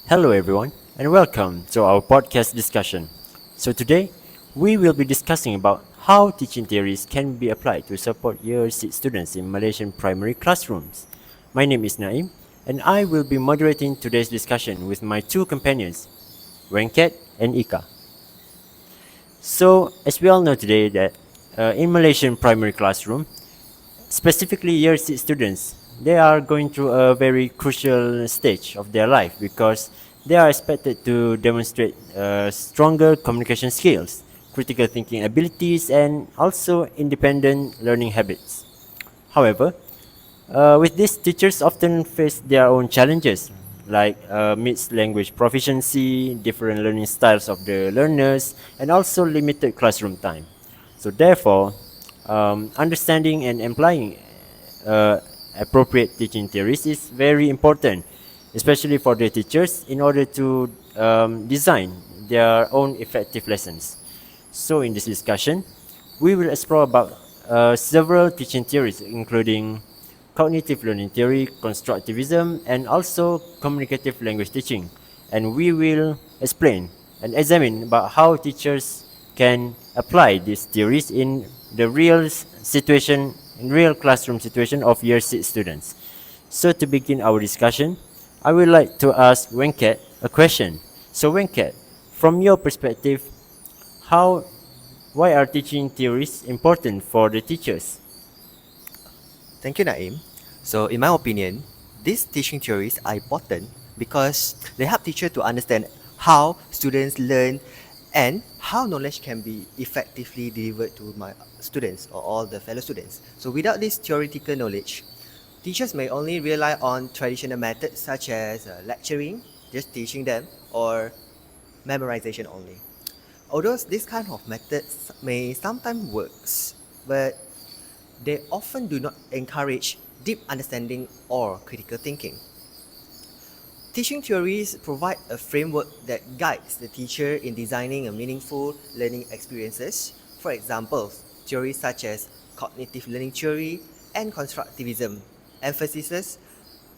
Hello, everyone, and welcome to our podcast discussion. So, today we will be discussing about how teaching theories can be applied to support Year 6 students in Malaysian primary classrooms. My name is Naim, and I will be moderating today's discussion with my two companions, Weng and Ika. So, as we all know today that in Malaysian primary classroom, specifically Year 6 students, they are going through a very crucial stage of their life because they are expected to demonstrate stronger communication skills, critical thinking abilities, and also independent learning habits. However, with this, teachers often face their own challenges, like mixed language proficiency, different learning styles of the learners, and also limited classroom time. So, therefore, understanding and applying uh, appropriate teaching theories is very important, especially for the teachers, in order to design their own effective lessons. So, in this discussion, we will explore about several teaching theories, including cognitive learning theory, constructivism, and also communicative language teaching. And we will explain and examine about how teachers can apply these theories in the real situation, in real classroom situation of Year 6 students. So to begin our discussion, I would like to ask Wenkat a question. So Wenkat, from your perspective, how why are teaching theories important for the teachers? Thank you, Naim. So, in my opinion, these teaching theories are important because they help teachers to understand how students learn and how knowledge can be effectively delivered to my students or all the fellow students. So, without this theoretical knowledge, teachers may only rely on traditional methods such as lecturing, just teaching them, or memorization only. Although this kind of methods may sometimes works, but they often do not encourage deep understanding or critical thinking. Teaching theories provide a framework that guides the teacher in designing a meaningful learning experiences. For example, theories such as cognitive learning theory and constructivism emphasizes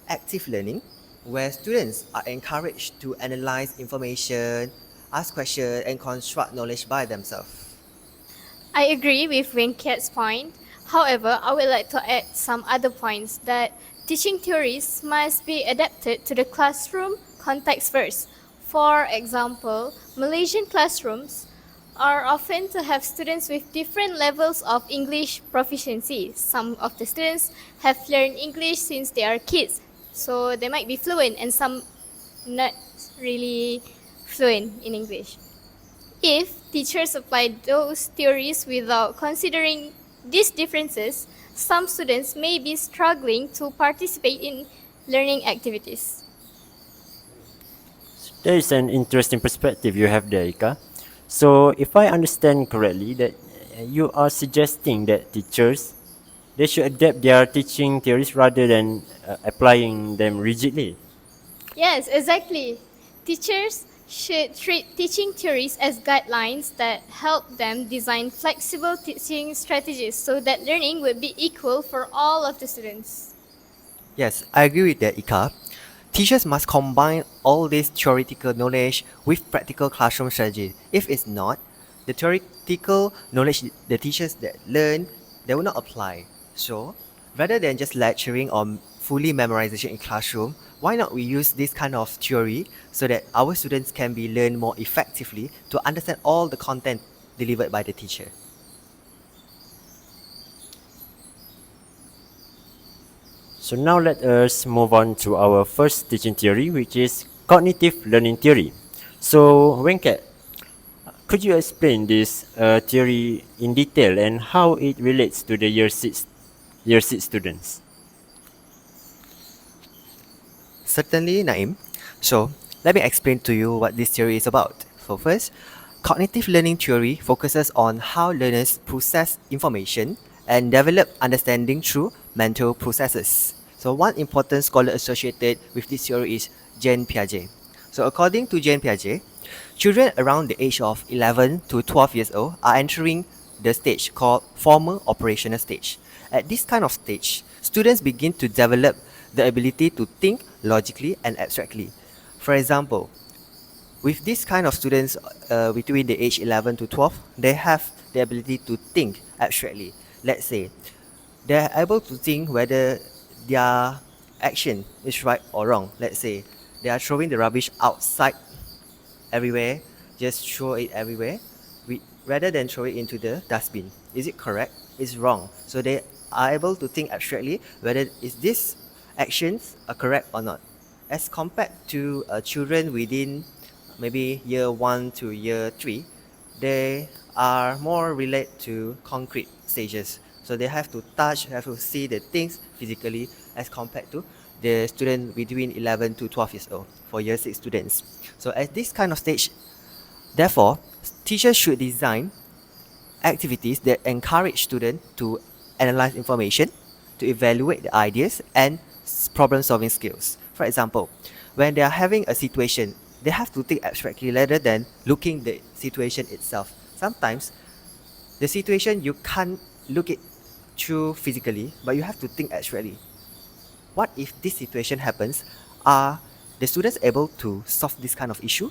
active learning, where students are encouraged to analyze information, ask questions, and construct knowledge by themselves. I agree with Venkat's point. However, I would like to add some other points that teaching theories must be adapted to the classroom context first. For example, Malaysian classrooms are often to have students with different levels of English proficiency. Some of the students have learned English since they are kids, so they might be fluent, and some not really fluent in English. If teachers apply those theories without considering these differences, some students may be struggling to participate in learning activities. There is an interesting perspective you have there, Ika. So, if I understand correctly, that you are suggesting that teachers they should adapt their teaching theories rather than applying them rigidly. Yes, exactly. Teachers should treat teaching theories as guidelines that help them design flexible teaching strategies so that learning will be equal for all of the students. Yes, I agree with that, Ika. Teachers must combine all this theoretical knowledge with practical classroom strategy. If it's not, the theoretical knowledge the teachers that learn, they will not apply. So, rather than just lecturing or fully memorization in classroom, why not we use this kind of theory so that our students can be learned more effectively to understand all the content delivered by the teacher? So now let us move on to our first teaching theory, which is cognitive learning theory. So Venkat, could you explain this theory in detail and how it relates to the year 6 students? Certainly, Naim. So, let me explain to you what this theory is about. So, first, cognitive learning theory focuses on how learners process information and develop understanding through mental processes. So, one important scholar associated with this theory is Jean Piaget. So, according to Jean Piaget, children around the age of 11 to 12 years old are entering the stage called formal operational stage. At this kind of stage, students begin to develop the ability to think logically and abstractly. For example, with this kind of students between the age 11 to 12, they have the ability to think abstractly. Let's say they're able to think whether their action is right or wrong. Let's say they are throwing the rubbish outside everywhere, just throw it everywhere, rather than throw it into the dustbin. Is it correct? It's wrong. So they are able to think abstractly whether is this actions are correct or not. As compared to children within maybe year 1 to year 3, they are more related to concrete stages. So they have to touch, have to see the things physically as compared to the student between 11 to 12 years old for year 6 students. So at this kind of stage, therefore, teachers should design activities that encourage students to analyze information, to evaluate the ideas and problem solving skills. For example, when they are having a situation, they have to think abstractly rather than looking the situation itself. Sometimes the situation you can't look it through physically, but you have to think abstractly. What if this situation happens? Are the students able to solve this kind of issue?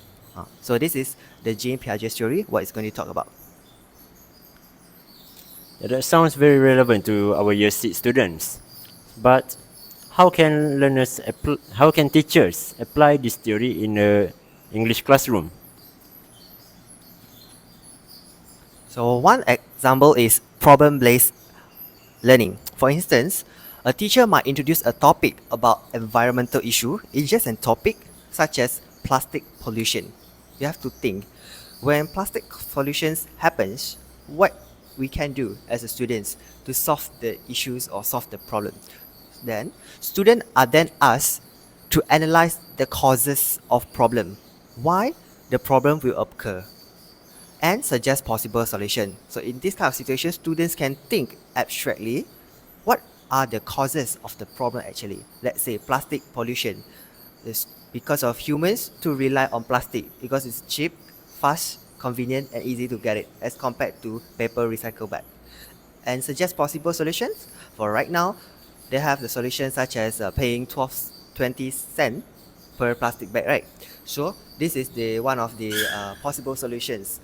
So this is the Jean Piaget's theory, what it's going to talk about. That sounds very relevant to our year 6 students. But how can teachers apply this theory in a English classroom? So one example is problem-based learning. For instance, a teacher might introduce a topic about environmental issue. It's just a topic such as plastic pollution. You have to think, when plastic pollution happens, what we can do as a students to solve the issues or solve the problem. Then students are then asked to analyze the causes of problem, why the problem will occur, and suggest possible solution. So in this kind of situation, students can think abstractly, what are the causes of the problem actually. Let's say plastic pollution is because of humans to rely on plastic because it's cheap, fast, convenient and easy to get it as compared to paper recycle bag. And suggest possible solutions. For right now, they have the solutions such as paying 20 cents per plastic bag, right? So this is the one of the possible solutions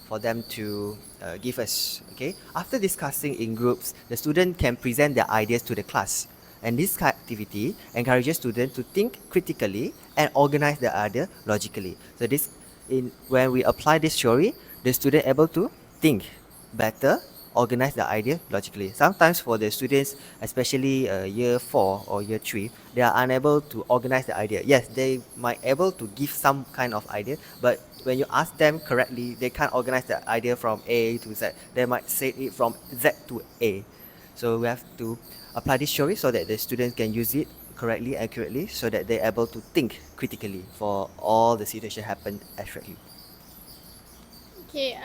for them to give us. Okay. After discussing in groups, the student can present their ideas to the class. And this activity encourages students to think critically and organize their idea logically. So when we apply this theory, the student able to think better, organize the idea logically. Sometimes for the students, especially year 4 or year 3, they are unable to organize the idea. Yes, they might able to give some kind of idea, but when you ask them correctly, they can't organize the idea from A to Z. They might say it from Z to A. So we have to apply this theory so that the students can use it correctly, accurately, so that they're able to think critically for all the situation happened accurately. Okay,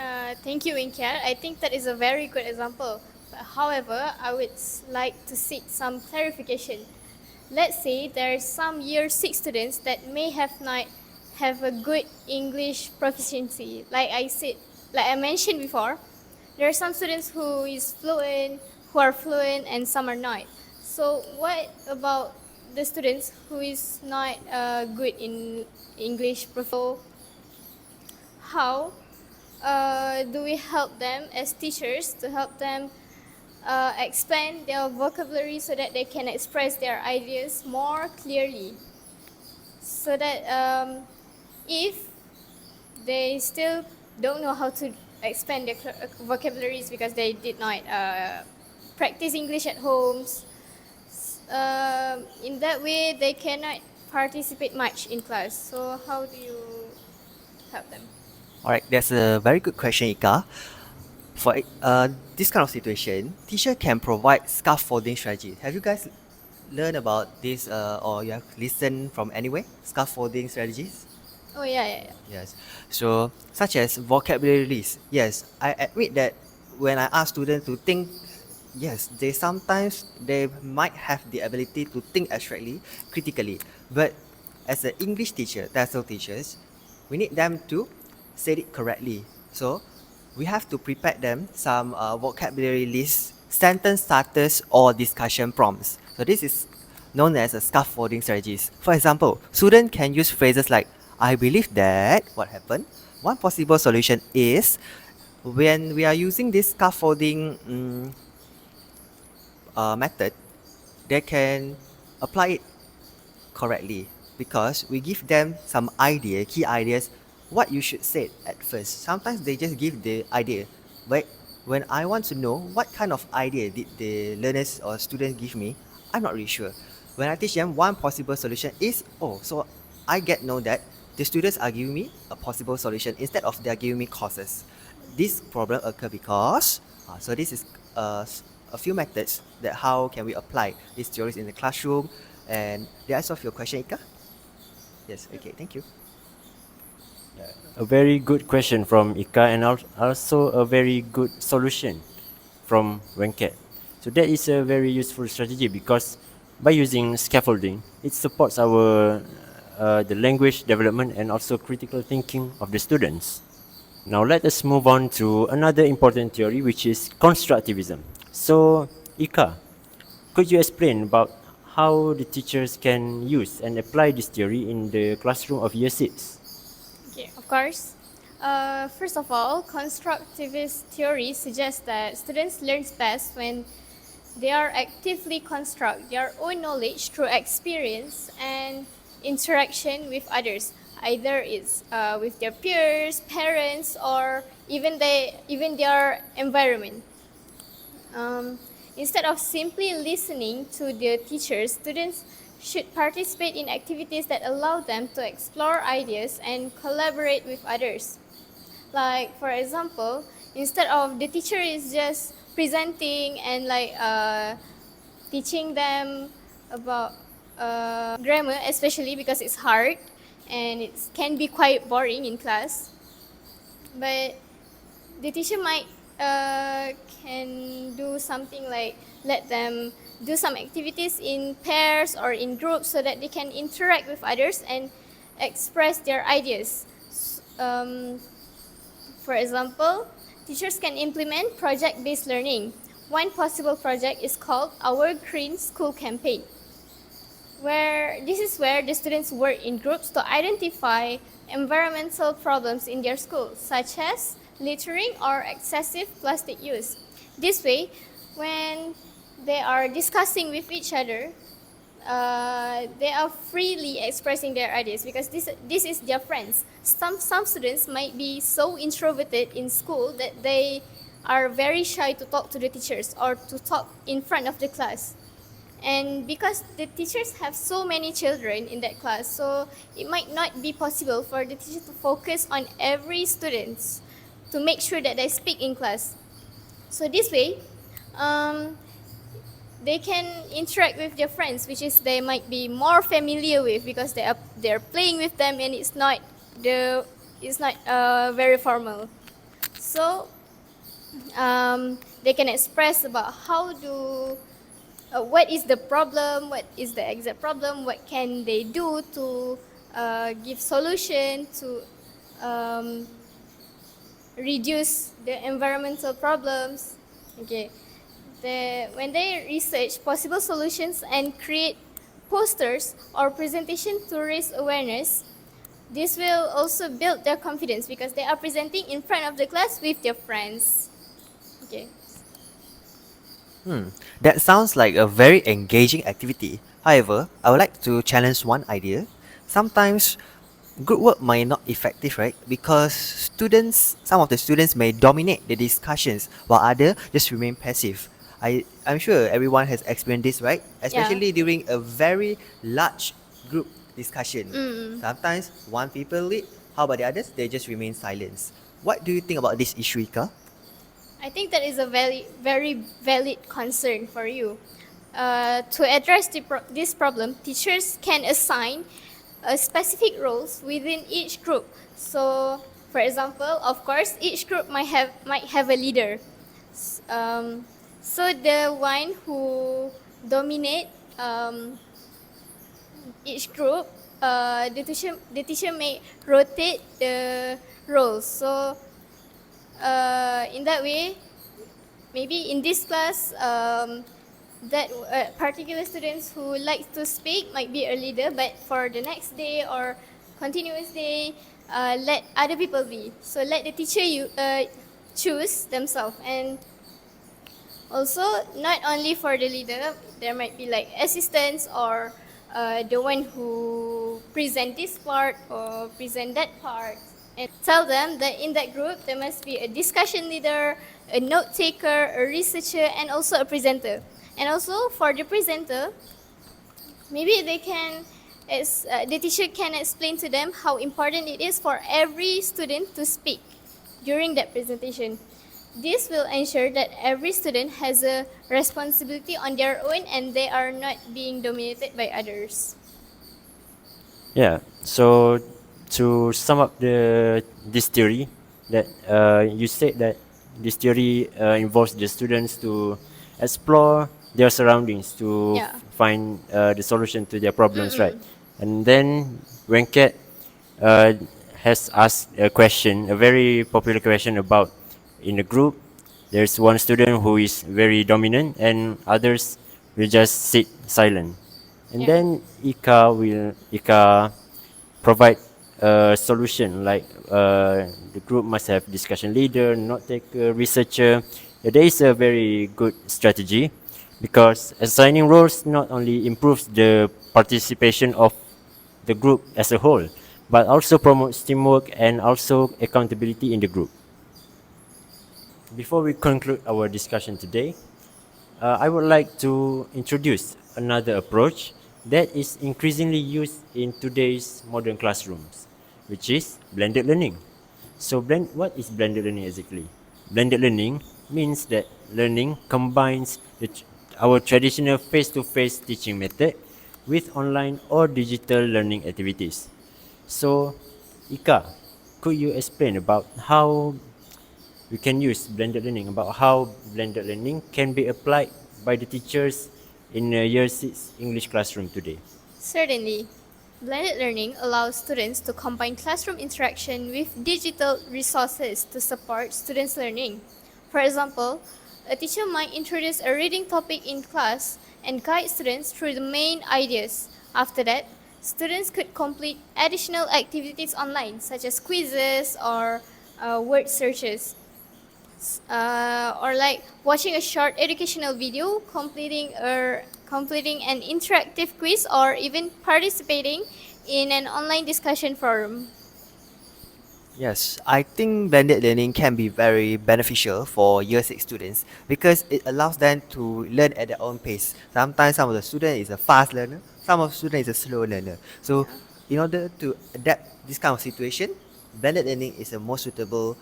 thank you, Weng. I think that is a very good example. But however, I would like to seek some clarification. Let's say there are some year 6 students that may have not have a good English proficiency. Like I mentioned before, there are some students who are fluent, and some are not. So what about the students who is not good in English? How do we help them as teachers to help them expand their vocabulary so that they can express their ideas more clearly? So that if they still don't know how to expand their vocabularies because they did not practice English at homes, in that way they cannot participate much in class. So how do you help them? Alright, that's a very good question, Ika. For this kind of situation, teacher can provide scaffolding strategy. Have you guys learned about this or you have listened from anywhere? Scaffolding strategies? Oh yeah. Yes. So, such as vocabulary list. Yes, I admit that when I ask students to think, yes, they might have the ability to think abstractly, critically. But as an English teacher, TESOL teachers, we need them to say it correctly. So, we have to prepare them some vocabulary lists, sentence starters, or discussion prompts. So this is known as a scaffolding strategies. For example, students can use phrases like I believe that what happened. One possible solution is when we are using this scaffolding method, they can apply it correctly because we give them some idea, key ideas, what you should say at first. Sometimes they just give the idea, but when I want to know what kind of idea did the learners or students give me, I'm not really sure. When I teach them, one possible solution is so I get know that the students are giving me a possible solution instead of they are giving me causes. This problem occur because so this is a few methods that how can we apply these theories in the classroom. And did I solve your question, Ika? Yes. Okay. Thank you. A very good question from Ika and also a very good solution from Weng. So that is a very useful strategy because by using scaffolding, it supports our the language development and also critical thinking of the students. Now let us move on to another important theory, which is constructivism. So Ika, could you explain about how the teachers can use and apply this theory in the classroom of year 6? Okay, of course. First of all, constructivist theory suggests that students learn best when they are actively construct their own knowledge through experience and interaction with others. Either it's with their peers, parents, or even their environment. Instead of simply listening to the teachers, students should participate in activities that allow them to explore ideas and collaborate with others. Like, for example, instead of the teacher is just presenting and teaching them about grammar, especially because it's hard and it can be quite boring in class. But the teacher might can do something like let them do some activities in pairs or in groups so that they can interact with others and express their ideas. For example, teachers can implement project-based learning. One possible project is called Our Green School Campaign, where this is where the students work in groups to identify environmental problems in their school, such as littering or excessive plastic use. This way, when they are discussing with each other, they are freely expressing their ideas because this is their friends. Some students might be so introverted in school that they are very shy to talk to the teachers or to talk in front of the class. And because the teachers have so many children in that class, so it might not be possible for the teacher to focus on every student to make sure that they speak in class. So this way, they can interact with their friends, which is they might be more familiar with because they're playing with them and it's not very formal. So they can express about what is the problem, what is the exact problem, what can they do to give solution to reduce the environmental problems. Okay. When they research possible solutions and create posters or presentation to raise awareness, this will also build their confidence because they are presenting in front of the class with their friends. Okay. That sounds like a very engaging activity. However, I would like to challenge one idea. Sometimes group work might not effective, right? Because some of the students may dominate the discussions while others just remain passive. I'm sure everyone has experienced this, right? Especially during a very large group discussion. Sometimes one people lead, how about the others? They just remain silent. What do you think about this issue, Ika? I think that is a very valid concern for you. To address this problem, teachers can assign specific roles within each group. So, for example, of course, each group might have a leader. So the one who dominate each group, the teacher may rotate the roles. So in that way, maybe in this class, that particular students who like to speak might be a leader, but for the next day or continuous day, let other people be. So let the teacher choose themselves. And also, not only for the leader, there might be like assistants or the one who present this part or present that part. And tell them that in that group there must be a discussion leader, a note taker, a researcher, and also a presenter. And also for the presenter, maybe the teacher can explain to them how important it is for every student to speak during that presentation. This will ensure that every student has a responsibility on their own and they are not being dominated by others. Yeah. So to sum up this theory, that you said that this theory involves the students to explore their surroundings to Yeah. find the solution to their problems, right? And then when Kat uh, has asked a question, a very popular question about in the group, there's one student who is very dominant and others will just sit silent. And Yeah. then Ika provide a solution like the group must have discussion leader, note taker, researcher. There is a very good strategy because assigning roles not only improves the participation of the group as a whole, but also promotes teamwork and also accountability in the group. Before we conclude our discussion today, I would like to introduce another approach that is increasingly used in today's modern classrooms, which is blended learning. So, what is blended learning exactly? Blended learning means that learning combines our traditional face-to-face teaching method with online or digital learning activities. So, Ika, could you explain about how we can use blended learning, about how blended learning can be applied by the teachers in a year 6 English classroom today? Certainly. Blended learning allows students to combine classroom interaction with digital resources to support students' learning. For example, a teacher might introduce a reading topic in class and guide students through the main ideas. After that, students could complete additional activities online, such as quizzes or word searches. Or like watching a short educational video, completing an interactive quiz, or even participating in an online discussion forum. Yes, I think blended learning can be very beneficial for year 6 students because it allows them to learn at their own pace. Sometimes some of the student is a fast learner, some of the student is a slow learner. So in order to adapt this kind of situation, blended learning is a more suitable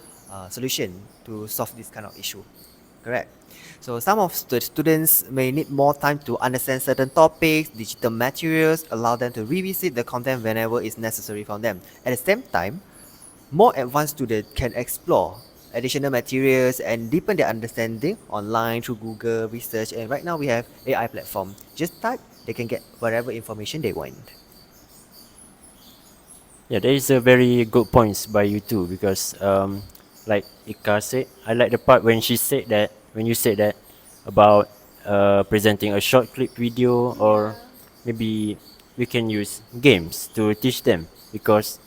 solution to solve this kind of issue. Correct. So some of the students may need more time to understand certain topics, digital materials, allow them to revisit the content whenever it's necessary for them. At the same time, more advanced students can explore additional materials and deepen their understanding online through Google research. And right now we have AI platform. Just type, they can get whatever information they want. Yeah, there is a very good points by you too because like Ika said, I like the part when you said that about presenting a short clip video, or maybe we can use games to teach them because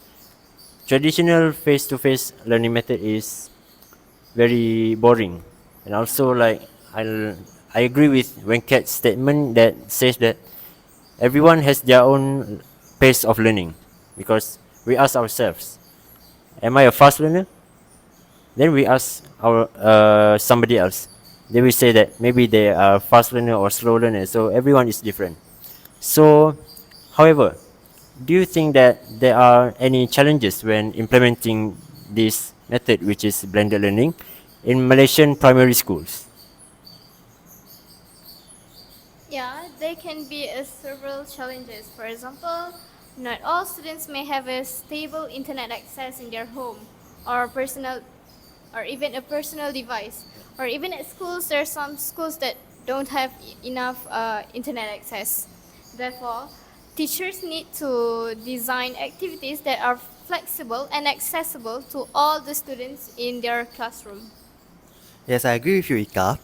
traditional face-to-face learning method is very boring. And also like I agree with Wenkat's statement that says that everyone has their own pace of learning because we ask ourselves, am I a fast learner? Then we ask our somebody else. They will say that maybe they are fast learner or slow learner. So everyone is different. So, however, do you think that there are any challenges when implementing this method, which is blended learning, in Malaysian primary schools? Yeah, there can be several challenges. For example, not all students may have a stable internet access in their home or personal or even a personal device. Or even at schools, there are some schools that don't have enough internet access. Therefore, teachers need to design activities that are flexible and accessible to all the students in their classroom. Yes, I agree with you, Ika.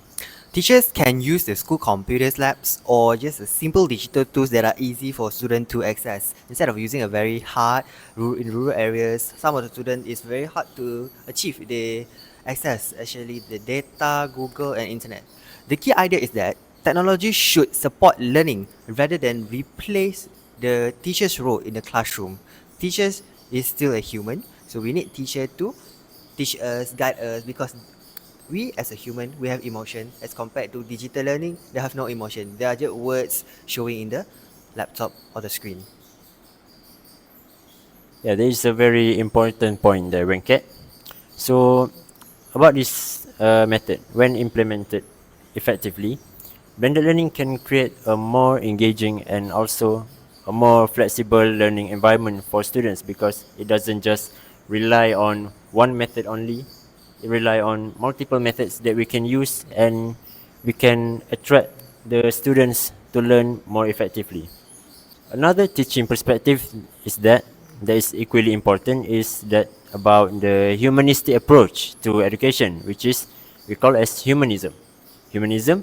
Teachers can use the school computers labs or just a simple digital tools that are easy for students to access instead of using a very hard in rural areas. Some of the students is very hard to achieve if they access actually the data, Google and internet. The key idea is that technology should support learning rather than replace the teacher's role in the classroom. Teachers is still a human, so we need teacher to teach us, guide us because we as a human we have emotion as compared to digital learning they have no emotion, they are just words showing in the laptop or the screen. Yeah, there is a very important point there, Venkat. So, about this method, when implemented effectively, blended learning can create a more engaging and also a more flexible learning environment for students because it doesn't just rely on one method only. It rely on multiple methods that we can use and we can attract the students to learn more effectively. Another teaching perspective is that is equally important is that about the humanistic approach to education, which is we call as humanism. Humanism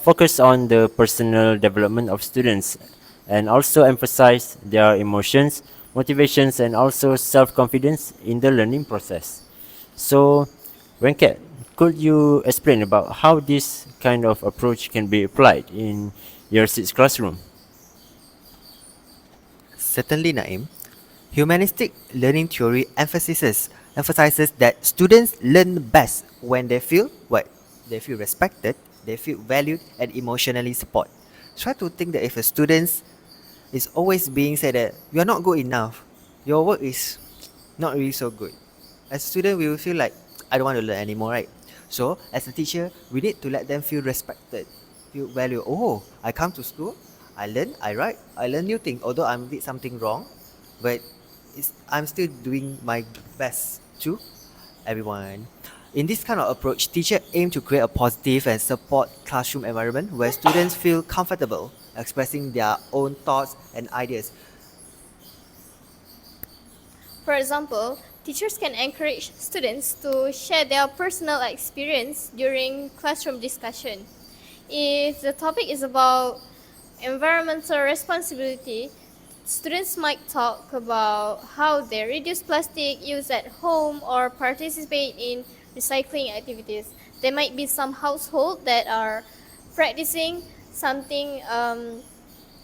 focus on the personal development of students and also emphasize their emotions, motivations, and also self-confidence in the learning process. So, Venkat, could you explain about how this kind of approach can be applied in your sixth classroom? Certainly, Naim. Humanistic learning theory emphasizes that students learn best when they feel what? They feel respected, they feel valued and emotionally supported. Try to think that if a student is always being said that you are not good enough, your work is not really so good. As a student, we will feel like I don't want to learn anymore, right? So, as a teacher, we need to let them feel respected, feel valued. Oh, I come to school, I learn, I write, I learn new things. Although I did something wrong, but I'm still doing my best to everyone. In this kind of approach, teachers aim to create a positive and support classroom environment where students feel comfortable expressing their own thoughts and ideas. For example, teachers can encourage students to share their personal experience during classroom discussion. If the topic is about environmental responsibility, students might talk about how they reduce plastic use at home or participate in recycling activities. There might be some households that are practicing something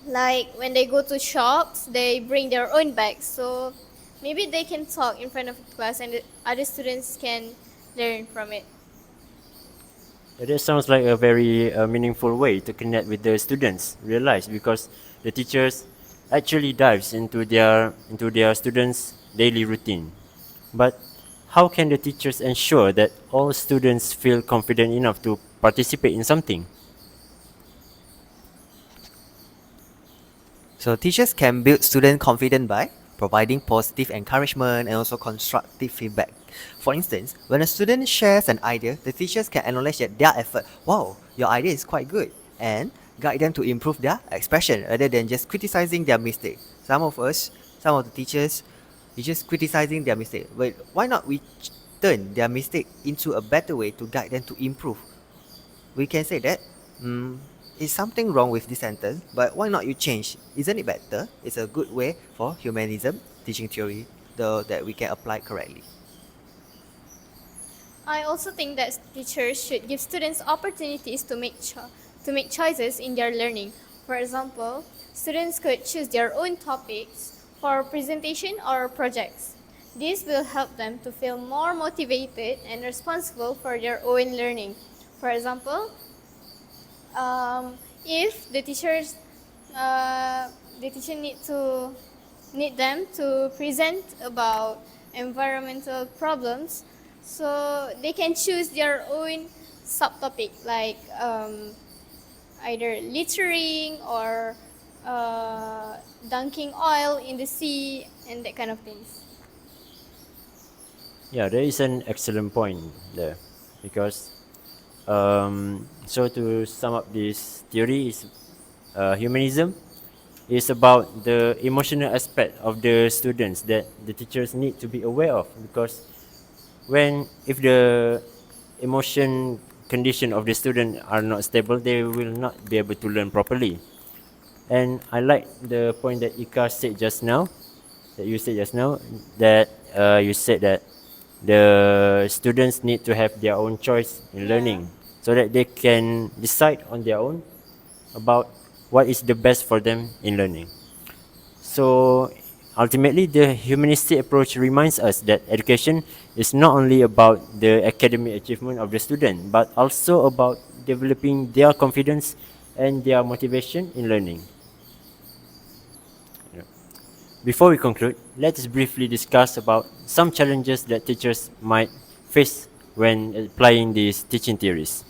like when they go to shops, they bring their own bags. So maybe they can talk in front of the class and the other students can learn from it. That sounds like a very meaningful way to connect with the students. Realize because the teachers actually dives into their students' daily routine. But how can the teachers ensure that all students feel confident enough to participate in something? So teachers can build student confidence by providing positive encouragement and also constructive feedback. For instance, when a student shares an idea, the teachers can acknowledge that their effort, wow, your idea is quite good, and guide them to improve their expression rather than just criticizing their mistake. Some of the teachers, is just criticizing their mistake. But why not we turn their mistake into a better way to guide them to improve? We can say that is something wrong with this sentence, but why not you change? Isn't it better? It's a good way for humanism teaching theory, though that we can apply correctly. I also think that teachers should give students opportunities to make choices in their learning. For example, students could choose their own topics for presentation or projects. This will help them to feel more motivated and responsible for their own learning. For example, if the teacher need them to present about environmental problems, so they can choose their own subtopic like either littering or dunking oil in the sea and that kind of things. Yeah, there is an excellent point there because so to sum up this theory is humanism is about the emotional aspect of the students that the teachers need to be aware of because when if the emotion condition of the student are not stable, they will not be able to learn properly. And I like the point that Ika said just now, that you said just now, that you said that the students need to have their own choice in Yeah. learning, so that they can decide on their own about what is the best for them in learning. So ultimately, the humanistic approach reminds us that education is not only about the academic achievement of the student, but also about developing their confidence and their motivation in learning. Yeah. Before we conclude, let's briefly discuss about some challenges that teachers might face when applying these teaching theories.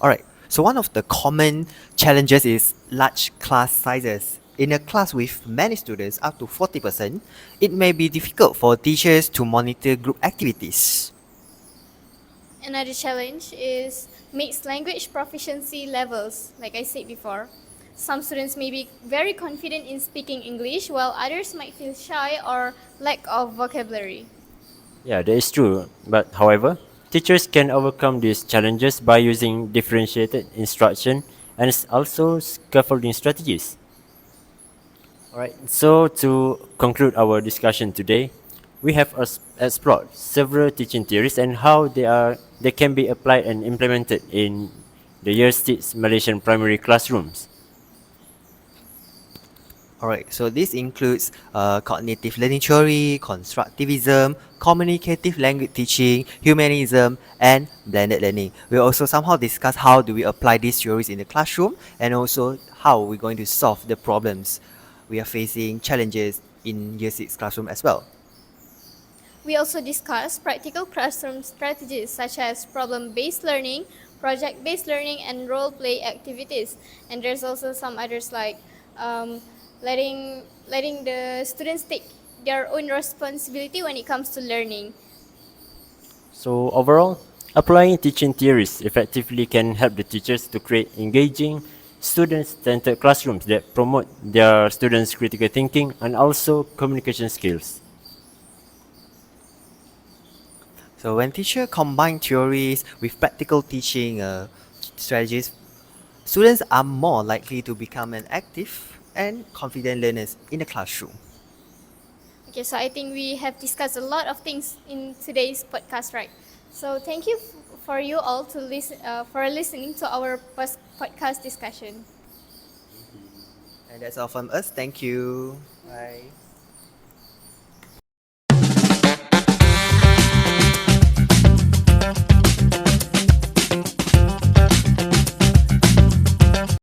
Alright, so one of the common challenges is large class sizes. In a class with many students, up to 40%, it may be difficult for teachers to monitor group activities. Another challenge is mixed language proficiency levels, like I said before. Some students may be very confident in speaking English, while others might feel shy or lack of vocabulary. Yeah, that is true. But however, teachers can overcome these challenges by using differentiated instruction and also scaffolding strategies. Alright, so to conclude our discussion today, we have explored several teaching theories and how they can be applied and implemented in the Year 6 Malaysian primary classrooms. Alright, so this includes cognitive learning theory, constructivism, communicative language teaching, humanism, and blended learning. We'll also somehow discuss how do we apply these theories in the classroom and also how we're going to solve the problems we are facing challenges in Year 6 classroom as well. We also discuss practical classroom strategies such as problem-based learning, project-based learning, and role-play activities. And there's also some others like letting the students take their own responsibility when it comes to learning. So overall, applying teaching theories effectively can help the teachers to create engaging, student-centered classrooms that promote their students' critical thinking and also communication skills. So when teacher combine theories with practical teaching strategies, students are more likely to become an active and confident learners in the classroom. Okay, so I think we have discussed a lot of things in today's podcast, right? So thank you for you all to listen for listening to our podcast discussion. And that's all from us. Thank you. Bye.